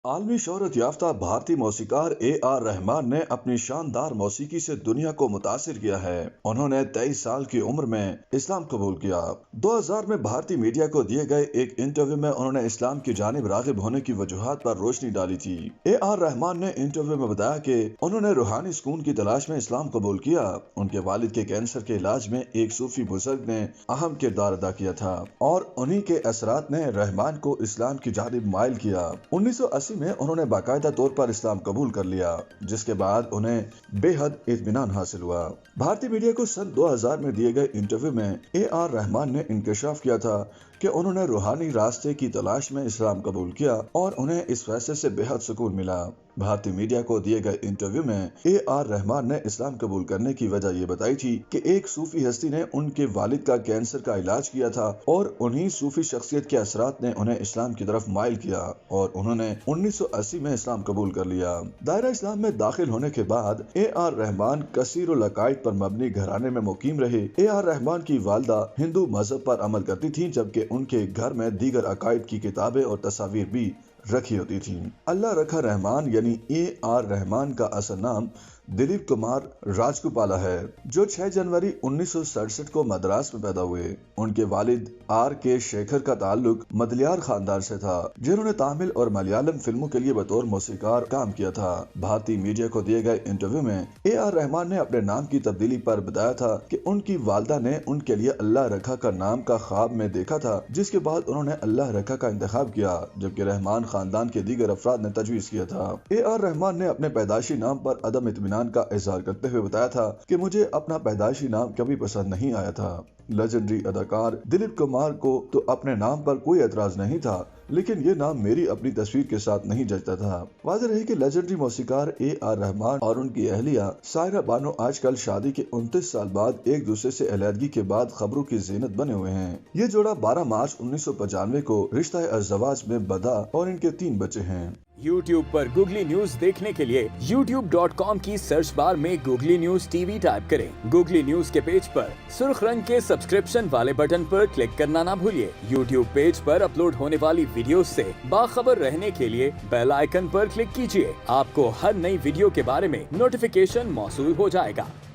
عالمی شہرت یافتہ بھارتی موسیقار آر رحمان نے اپنی شاندار موسیقی سے دنیا کو متاثر کیا ہے۔ انہوں نے 23 سال کی عمر میں اسلام قبول کیا۔ 2000 میں بھارتی میڈیا کو دیے گئے ایک انٹرویو میں انہوں نے اسلام کی جانب راغب ہونے کی وجوہات پر روشنی ڈالی تھی۔ آر رحمان نے انٹرویو میں بتایا کہ انہوں نے روحانی سکون کی تلاش میں اسلام قبول کیا۔ ان کے والد کے کینسر کے علاج میں ایک صوفی بزرگ نے اہم کردار ادا کیا تھا اور انہی کے اثرات نے رحمان کو اسلام کی جانب مائل کیا۔ 1980 میں انہوں نے باقاعدہ طور پر اسلام قبول کر لیا، جس کے بعد انہیں بے حد اطمینان حاصل ہوا۔ بھارتی میڈیا کو سن 2000 میں دیے گئے انٹرویو میں آر رحمان نے انکشاف کیا تھا کہ انہوں نے روحانی راستے کی تلاش میں اسلام قبول کیا اور انہیں اس فیصلے سے بے حد سکون ملا۔ بھارتی میڈیا کو دیے گئے انٹرویو میں آر رحمان نے اسلام قبول کرنے کی وجہ یہ بتائی تھی کہ ایک صوفی ہستی نے ان کے والد کا کینسر کا علاج کیا تھا اور انہی صوفی شخصیت کے اثرات نے انہیں اسلام کی طرف مائل کیا اور انہوں نے 1980 میں اسلام قبول کر لیا۔ دائرہ اسلام میں داخل ہونے کے بعد آر رحمان کثیر العقائد پر مبنی گھرانے میں مقیم رہے۔ آر رحمان کی والدہ ہندو مذہب پر عمل کرتی تھیں، جبکہ ان کے گھر میں دیگر عقائد کی کتابیں اور تصاویر بھی رکھی ہوتی تھیں۔ اللہ رکھا رحمان یعنی آر رحمان کا اصل نام دلیپ کمار راجگوپالا ہے، جو 6 جنوری 1967 کو مدراس میں پیدا ہوئے۔ ان کے والد آر کے شیکھر کا تعلق مدلیار خاندان سے تھا، جنہوں نے تامل اور ملیالم فلموں کے لیے بطور موسیقار کام کیا تھا۔ بھارتی میڈیا کو دیے گئے انٹرویو میں آر رحمان نے اپنے نام کی تبدیلی پر بتایا تھا کہ ان کی والدہ نے ان کے لیے اللہ رکھا کا نام کا خواب میں دیکھا تھا، جس کے بعد انہوں نے اللہ رکھا کا انتخاب کیا، جبکہ رحمان خاندان کے دیگر افراد نے تجویز کیا تھا۔ آر رحمان نے اپنے پیدائشی نام پر عدم اطمینان کا اظہار کرتے ہوئے بتایا تھا کہ مجھے اپنا پیدائشی نام کبھی پسند نہیں آیا تھا۔ لیجنڈری اداکار دلیپ کمار کو تو اپنے نام پر کوئی اعتراض نہیں تھا، لیکن یہ نام میری اپنی تصویر کے ساتھ نہیں جچتا تھا۔ واضح رہے کہ لیجنڈری موسیقار آر رحمان اور ان کی اہلیہ سائرہ بانو آج کل شادی کے 29 سال بعد ایک دوسرے سے علیحدگی کے بعد خبروں کی زینت بنے ہوئے ہیں۔ یہ جوڑا 12 مارچ 1995 کو رشتہ ازدواج میں بدا اور ان کے 3 بچے ہیں۔ یوٹیوب پر گوگلی نیوز دیکھنے کے لیے youtube.com کی سرچ بار میں googly news T V type کریں۔ گوگلی نیوز کے پیج پر سرخ رنگ کے سبسکرپشن والے بٹن پر کلک کرنا نہ بھولیے۔ یوٹیوب پیج پر اپلوڈ ہونے والی ویڈیوز سے باخبر رہنے کے لیے بیل آئیکن پر کلک کیجیے۔ آپ کو ہر نئی ویڈیو کے بارے میں نوٹیفیکیشن موصول ہو جائے گا۔